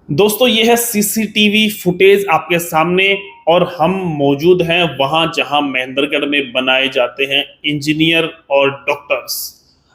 दोस्तों ये है सीसीटीवी फुटेज आपके सामने और हम मौजूद हैं वहां जहां महेंद्रगढ़ में बनाए जाते हैं इंजीनियर और डॉक्टर्स।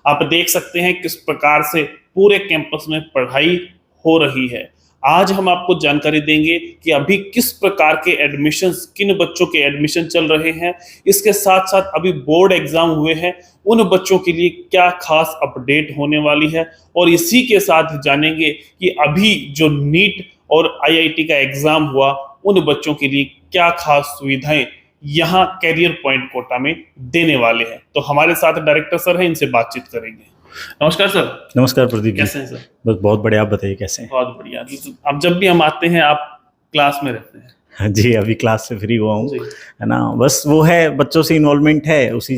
आप देख सकते हैं किस प्रकार से पूरे कैंपस में पढ़ाई हो रही है। आज हम आपको जानकारी देंगे कि अभी किस प्रकार के एडमिशन्स, किन बच्चों के एडमिशन चल रहे हैं। इसके साथ साथ अभी बोर्ड एग्जाम हुए हैं, उन बच्चों के लिए क्या खास अपडेट होने वाली है। और इसी के साथ जानेंगे कि अभी जो नीट और आईआईटी का एग्जाम हुआ, उन बच्चों के लिए क्या खास सुविधाएं यहाँ कैरियर पॉइंट कोटा में देने वाले हैं। तो हमारे साथ डायरेक्टर सर हैं, इनसे बातचीत करेंगे। नमस्कार सर। नमस्कार प्रदीप जी। कैसे हैं सर? बस बहुत बढ़िया, आप बताइए कैसे हैं? बहुत बढ़िया। अब जब भी हम आते हैं आप क्लास में रहते हैं? हाँ जी, अभी क्लास से फ्री हुआ हूँ, जी। है ना। बस वो है, बच्चों से इन्वॉल्वमेंट है, उसी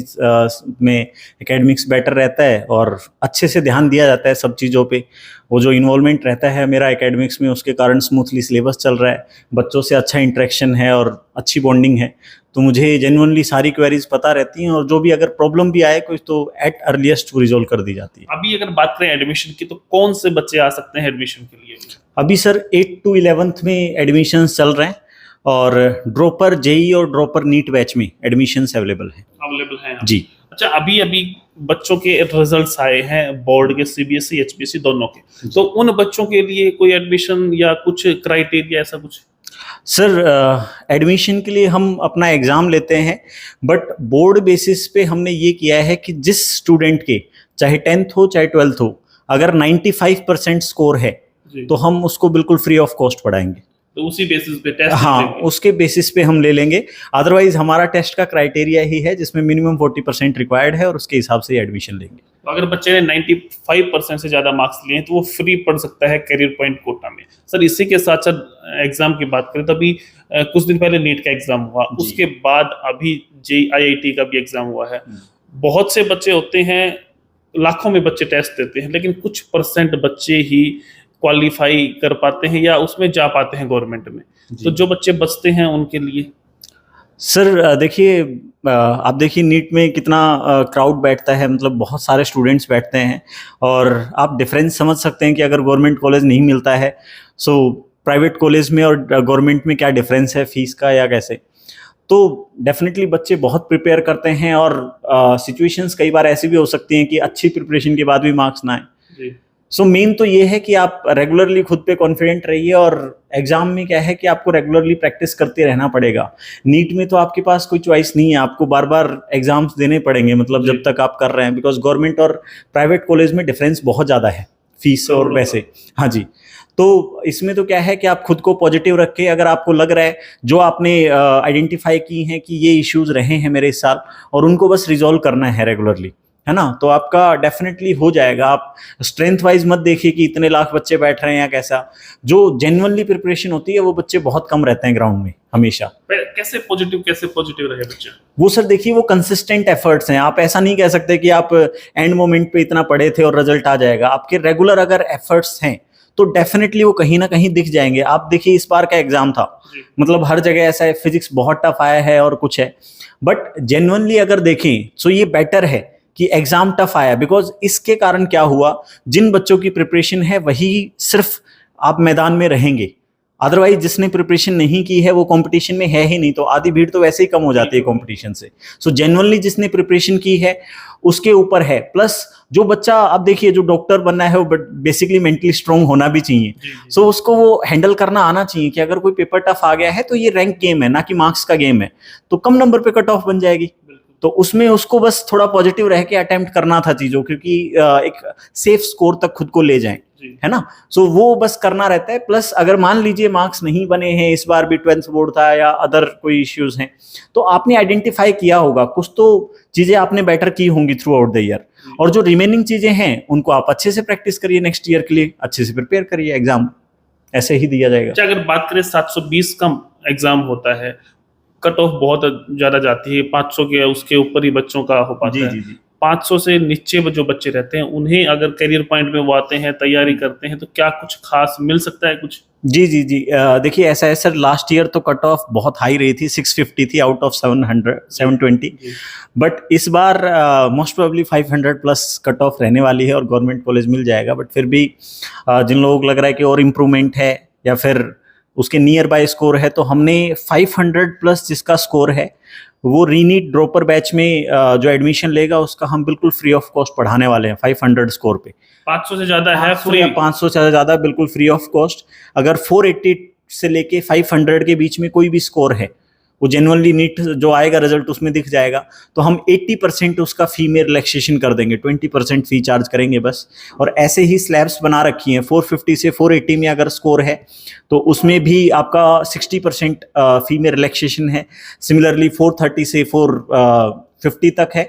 में एकेडमिक्स बेटर रहता है और अच्छे से ध्यान दिया जाता है सब चीज़ों पे। वो जो इन्वॉल्वमेंट रहता है मेरा एकेडमिक्स में, उसके कारण स्मूथली सिलेबस चल रहा है, बच्चों से अच्छा इंटरेक्शन है और अच्छी बॉन्डिंग है। तो मुझे जेन्युइनली सारी क्वेरीज पता रहती हैं और जो भी अगर प्रॉब्लम भी आए कुछ तो एट अर्लीस्ट रिजॉल्व कर दी जाती है। अभी अगर बात करें एडमिशन की, तो कौन से बच्चे आ सकते हैं एडमिशन के लिए? अभी सर 8 to 11th में एडमिशन्स चल रहे हैं और ड्रॉपर जेई और ड्रॉपर नीट बैच में एडमिशन्स अवेलेबल हैं जी। अच्छा, अभी अभी बच्चों के रिजल्ट्स आए हैं बोर्ड के, सीबीएसई एचपीएससी दोनों के, तो उन बच्चों के लिए कोई एडमिशन या कुछ क्राइटेरिया ऐसा कुछ? सर एडमिशन के लिए हम अपना एग्ज़ाम लेते हैं, बट बोर्ड बेसिस पे हमने ये किया है कि जिस स्टूडेंट के चाहे 10th हो चाहे 12th हो, अगर 95% स्कोर है तो हम उसको बिल्कुल फ्री ऑफ कॉस्ट पढ़ाएंगे। तो उसी बेसिस पे टेस्ट? हाँ, उसके बेसिस पे हम ले लेंगे। अदरवाइज हमारा टेस्ट का क्राइटेरिया ही है जिसमें मिनिमम 40% रिक्वायर्ड है और उसके हिसाब से एडमिशन लेंगे। तो अगर बच्चे ने 95% से ज़्यादा मार्क्स लिए हैं तो वो फ्री पढ़ सकता है कैरियर पॉइंट कोटा में। सर इसी के साथ साथ एग्जाम की बात करें तो अभी कुछ दिन पहले नीट का एग्जाम हुआ, उसके बाद अभी जेईई आईआईटी का भी एग्जाम हुआ है। बहुत से बच्चे होते हैं, लाखों में बच्चे टेस्ट देते हैं, लेकिन कुछ परसेंट बच्चे ही क्वालिफाई कर पाते हैं या उसमें जा पाते हैं गवर्नमेंट में। तो जो बच्चे बचते हैं उनके लिए? सर देखिए, आप देखिए नीट में कितना क्राउड बैठता है, मतलब बहुत सारे स्टूडेंट्स बैठते हैं और आप डिफरेंस समझ सकते हैं कि अगर गवर्नमेंट कॉलेज नहीं मिलता है सो प्राइवेट कॉलेज में और गवर्नमेंट में क्या डिफरेंस है फीस का या कैसे। तो डेफिनेटली बच्चे बहुत प्रिपेयर करते हैं और सिचुएशंस कई बार ऐसी भी हो सकती हैं कि अच्छी प्रिपरेशन के बाद भी मार्क्स ना आए। सो मेन तो ये है कि आप रेगुलरली खुद पे कॉन्फिडेंट रहिए और एग्जाम में क्या है कि आपको रेगुलरली प्रैक्टिस करते रहना पड़ेगा। नीट में तो आपके पास कोई चॉइस नहीं है, आपको बार बार एग्जाम्स देने पड़ेंगे, मतलब जब तक आप कर रहे हैं, बिकॉज गवर्नमेंट और प्राइवेट कॉलेज में डिफरेंस बहुत ज़्यादा है फीस और वैसे। हाँ जी, तो इसमें तो क्या है कि आप खुद को पॉजिटिव रखें। अगर आपको लग रहा है जो आपने आइडेंटिफाई की हैं कि ये इश्यूज रहे हैं मेरे इस साल और उनको बस रिजॉल्व करना है रेगुलरली, है ना, तो आपका डेफिनेटली हो जाएगा। आप स्ट्रेंथ वाइज मत देखिए कि इतने लाख बच्चे बैठ रहे हैं या कैसा। जो जेन्युइनली प्रिपरेशन होती है वो बच्चे बहुत कम रहते हैं ग्राउंड में हमेशा। कैसे पॉजिटिव रहे बच्चे? वो सर देखिए, वो कंसिस्टेंट एफर्ट्स हैं। आप ऐसा नहीं कह सकते कि आप एंड मोमेंट पे इतना पढ़े थे और रिजल्ट आ जाएगा। आपके रेगुलर अगर एफर्ट्स हैं तो डेफिनेटली वो कहीं ना कहीं दिख जाएंगे। आप देखिए इस बार का एग्जाम था, मतलब हर जगह ऐसा है, फिजिक्स बहुत टफ आया है और कुछ है, बट जेन्युइनली अगर देखें तो ये बेटर है कि एग्जाम टफ आया, बिकॉज इसके कारण क्या हुआ, जिन बच्चों की प्रिपरेशन है वही सिर्फ आप मैदान में रहेंगे। अदरवाइज जिसने प्रिपरेशन नहीं की है वो कंपटीशन में है ही नहीं, तो आधी भीड़ तो वैसे ही कम हो जाती है कंपटीशन से। सो जेन्युइनली जिसने प्रिपरेशन की है उसके ऊपर है। प्लस जो बच्चा, आप देखिए जो डॉक्टर बनना है वो बेसिकली मेंटली स्ट्रांग होना भी चाहिए। सो उसको वो हैंडल करना आना चाहिए कि अगर कोई पेपर टफ आ गया है तो ये रैंक गेम है, ना कि मार्क्स का गेम है, तो कम नंबर पे कट ऑफ बन जाएगी। तो उसमें उसको बस थोड़ा पॉजिटिव रह के अटेम्प्ट करना था चीजों, क्योंकि एक सेफ स्कोर तक खुद को ले जाएं, है ना। सो वो बस करना रहता है। प्लस अगर मान लीजिए मार्क्स नहीं बने हैं, इस बार भी 12th बोर्ड था या अदर कोई इश्यूज हैं, तो आपने आइडेंटिफाई किया होगा, कुछ तो चीजें आपने बेटर की होंगी थ्रू आउट द ईयर, और जो रिमेनिंग चीजें हैं उनको आप अच्छे से प्रैक्टिस करिए, नेक्स्ट ईयर के लिए अच्छे से प्रिपेयर करिए, एग्जाम ऐसे ही दिया जाएगा। अगर बात करें 720 का एग्जाम होता है, कट ऑफ बहुत ज्यादा जाती है, 500 के उसके ऊपर ही बच्चों का हो पाता है। 500 से नीचे जो बच्चे रहते हैं उन्हें अगर करियर पॉइंट में वो आते हैं, तैयारी करते हैं, तो क्या कुछ खास मिल सकता है कुछ? जी जी जी, देखिए ऐसा है सर, लास्ट ईयर तो कट ऑफ बहुत हाई रही थी, 650 थी आउट ऑफ 720, बट इस बार most probably 500 plus cut off रहने वाली है और गवर्नमेंट कॉलेज मिल जाएगा। बट फिर भी जिन लोगों को लग रहा है कि और इम्प्रूवमेंट है या फिर उसके नियर बाय स्कोर है, तो हमने 500 प्लस जिसका स्कोर है वो रीनीट ड्रॉपर बैच में जो एडमिशन लेगा उसका हम बिल्कुल फ्री ऑफ कॉस्ट पढ़ाने वाले हैं 500 स्कोर पे। 500 से ज्यादा है 500 या 500 से ज्यादा बिल्कुल फ्री ऑफ कॉस्ट। अगर 480 से लेके 500 के बीच में कोई भी स्कोर है, वो जेन्युइनली नीट जो आएगा रिजल्ट उसमें दिख जाएगा, तो हम 80% उसका फी में रिलैक्सेशन कर देंगे, 20% फी चार्ज करेंगे बस। और ऐसे ही स्लैब्स बना रखी हैं, 450 से 480 में अगर स्कोर है तो उसमें भी आपका 60% फी में रिलैक्सेशन है। सिमिलरली 430 से 450 तक है,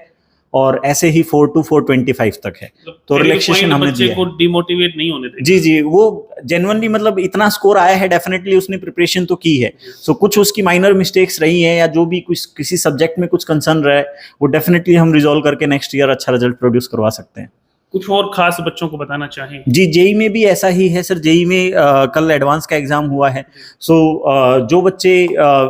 और ऐसे ही 4 to 425 तक है। तो रिलैक्सेशन हमने दिया को डिमोटिवेट नहीं होने देगा। जी, वो जेन्युइनली मतलब इतना स्कोर आया है, डेफिनेटली उसने प्रिपरेशन तो की है। सो कुछ उसकी माइनर मिस्टेक्स रही हैं या जो भी कुछ किसी सब्जेक्ट में कुछ कंसर्न रहा है, वो डेफिनेटली हम रिजॉल्व करके नेक्स्ट ईयर अच्छा रिजल्ट प्रोड्यूस करवा सकते हैं। कुछ और खास बच्चों को बताना चाहें? जी, जेई में भी ऐसा ही है सर। जेई में कल एडवांस का एग्जाम हुआ है। सो जो बच्चे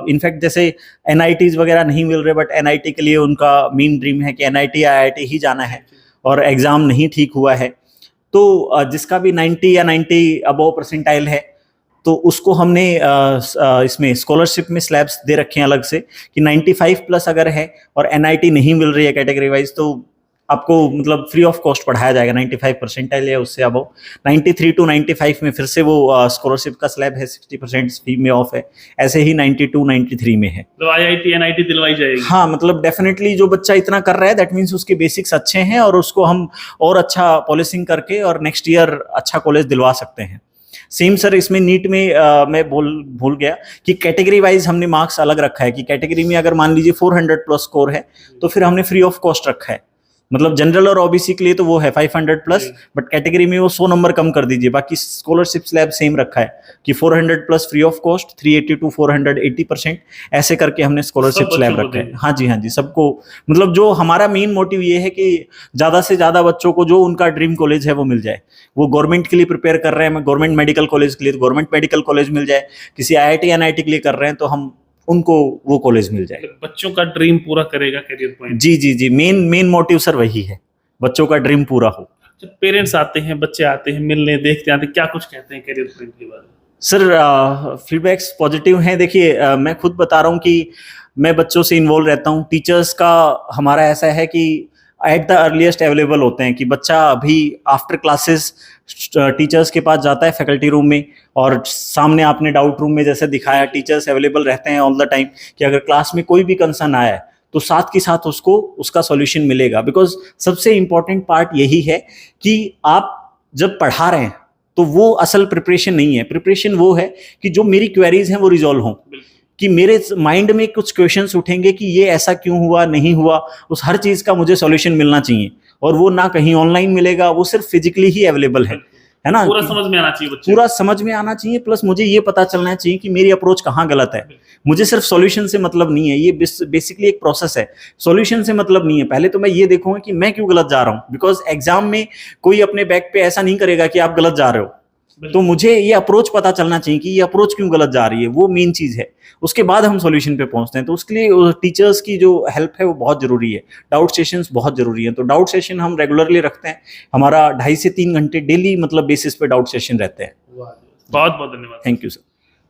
इनफैक्ट जैसे एनआईटीज वगैरह नहीं मिल रहे, बट एनआईटी के लिए उनका मेन ड्रीम है कि एनआईटी आईआईटी ही जाना है, और एग्जाम नहीं ठीक हुआ है, तो जिसका भी 90 या 90 अबव परसेंटाइल है, तो उसको हमने इसमें स्कॉलरशिप में स्लैब्स दे रखे हैं अलग से कि 95 प्लस अगर है और एनआईटी नहीं मिल रही है कैटेगरी वाइज, तो आपको मतलब फ्री ऑफ कॉस्ट पढ़ाया जाएगा। 95 परसेंटाइल है उससे अबव। 93 to 95 में फिर से वो स्कॉलरशिप का स्लैब है, 60% फी में ऑफ है। ऐसे ही 92 93 में है, तो आईआईटी एनआईटी दिलवाई जाएगी। हाँ, मतलब डेफिनेटली जो बच्चा इतना कर रहा है दैट मीन्स उसके बेसिक्स अच्छे हैं, और उसको हम और अच्छा पॉलिशिंग करके और नेक्स्ट ईयर अच्छा कॉलेज दिलवा सकते हैं। सेम सर इसमें नीट में मैं भूल गया कि कैटेगरी वाइज हमने मार्क्स अलग रखा है कि कैटेगरी में अगर मान लीजिए 400 प्लस स्कोर है तो फिर हमने फ्री ऑफ कॉस्ट रखा है। मतलब जनरल और ओबीसी के लिए तो वो है 500 प्लस, बट कैटेगरी में वो 100 नंबर कम कर दीजिए। बाकी स्कॉलरशिप स्लैब सेम रखा है कि 400 plus free of cost, 380 to 400 80%, ऐसे करके हमने स्कॉलरशिप स्लैब रखा है। हाँ जी, सबको। मतलब जो हमारा मेन मोटिव ये है कि ज्यादा से ज्यादा बच्चों को जो उनका ड्रीम कॉलेज है वो मिल जाए। वो गवर्नमेंट के लिए प्रिपेयर कर रहे हैं, गवर्नमेंट मेडिकल कॉलेज के लिए तो गवर्नमेंट मेडिकल कॉलेज मिल जाए, किसी आईआईटी एनआईटी के लिए कर रहे हैं तो हम उनको वो कॉलेज मिल जाए। बच्चों का ड्रीम पूरा करेगा करियर पॉइंट। जी, मेन मोटिव सर वही है, बच्चों का ड्रीम पूरा हो। जब पेरेंट्स आते हैं, बच्चे आते हैं, मिलने देखते आते हैं, क्या कुछ कहते हैं करियर पॉइंट के बारे में? सर फीडबैक्स पॉजिटिव हैं। देखिए मैं खुद बता रहा हूँ कि मैं बच्चों से इन्वॉल्व रहता हूँ। टीचर्स का हमारा ऐसा है कि एट द अर्लीस्ट अवेलेबल होते हैं कि बच्चा अभी आफ्टर क्लासेस टीचर्स के पास जाता है फैकल्टी रूम में, और सामने आपने डाउट रूम में जैसे दिखाया टीचर्स अवेलेबल रहते हैं ऑल द टाइम कि अगर क्लास में कोई भी कंसर्न आया है तो साथ के साथ उसको उसका सॉल्यूशन मिलेगा। बिकॉज सबसे इंपॉर्टेंट पार्ट यही है कि आप जब पढ़ा रहे हैं तो वो असल प्रिपरेशन नहीं है। प्रिपरेशन वो है कि जो मेरी क्वेरीज हैं वो रिजॉल्व हों, कि मेरे माइंड में कुछ क्वेश्चंस उठेंगे कि ये ऐसा क्यों हुआ, नहीं हुआ, उस हर चीज का मुझे सॉल्यूशन मिलना चाहिए। और वो ना कहीं ऑनलाइन मिलेगा, वो सिर्फ फिजिकली ही अवेलेबल है ना। पूरा समझ में आना चाहिए बच्चे, पूरा समझ में आना चाहिए, प्लस मुझे ये पता चलना चाहिए कि मेरी अप्रोच कहाँ गलत है। मुझे सिर्फ सॉल्यूशन से मतलब नहीं है, ये बेसिकली एक प्रोसेस है, सॉल्यूशन से मतलब नहीं है। पहले तो मैं ये देखूंगा कि मैं क्यों गलत जा रहा हूँ, बिकॉज एग्जाम में कोई अपने बैक पे ऐसा नहीं करेगा कि आप गलत जा रहे हो, तो मुझे ये अप्रोच पता चलना चाहिए कि ये अप्रोच क्यों गलत जा रही है, वो मेन चीज है। उसके बाद हम सॉल्यूशन पे पहुंचते हैं। तो उसके लिए टीचर्स की जो हेल्प है वो बहुत जरूरी है, डाउट सेशंस बहुत जरूरी है। तो डाउट सेशन हम रेगुलरली रखते हैं, हमारा 2.5 से 3 घंटे डेली मतलब बेसिस पे डाउट सेशन रहते हैं। बहुत बहुत धन्यवाद। Thank you sir.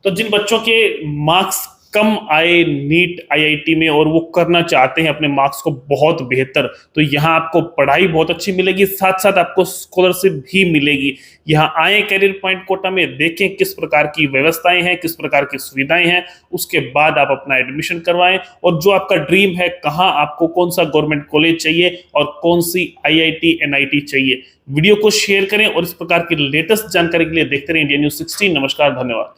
तो जिन बच्चों के मार्क्स कम आए नीट आईआईटी में और वो करना चाहते हैं अपने मार्क्स को बहुत बेहतर, तो यहाँ आपको पढ़ाई बहुत अच्छी मिलेगी, साथ साथ आपको स्कॉलरशिप भी मिलेगी। यहाँ आए करियर पॉइंट कोटा में, देखें किस प्रकार की व्यवस्थाएं हैं, किस प्रकार की सुविधाएं हैं, उसके बाद आप अपना एडमिशन करवाएं। और जो आपका ड्रीम है, कहाँ आपको कौन सा गवर्नमेंट कॉलेज चाहिए और कौन सी आईआईटी एनआईटी चाहिए, वीडियो को शेयर करें और इस प्रकार की लेटेस्ट जानकारी के लिए देखते रहिए इंडिया न्यूज़ 16। नमस्कार, धन्यवाद।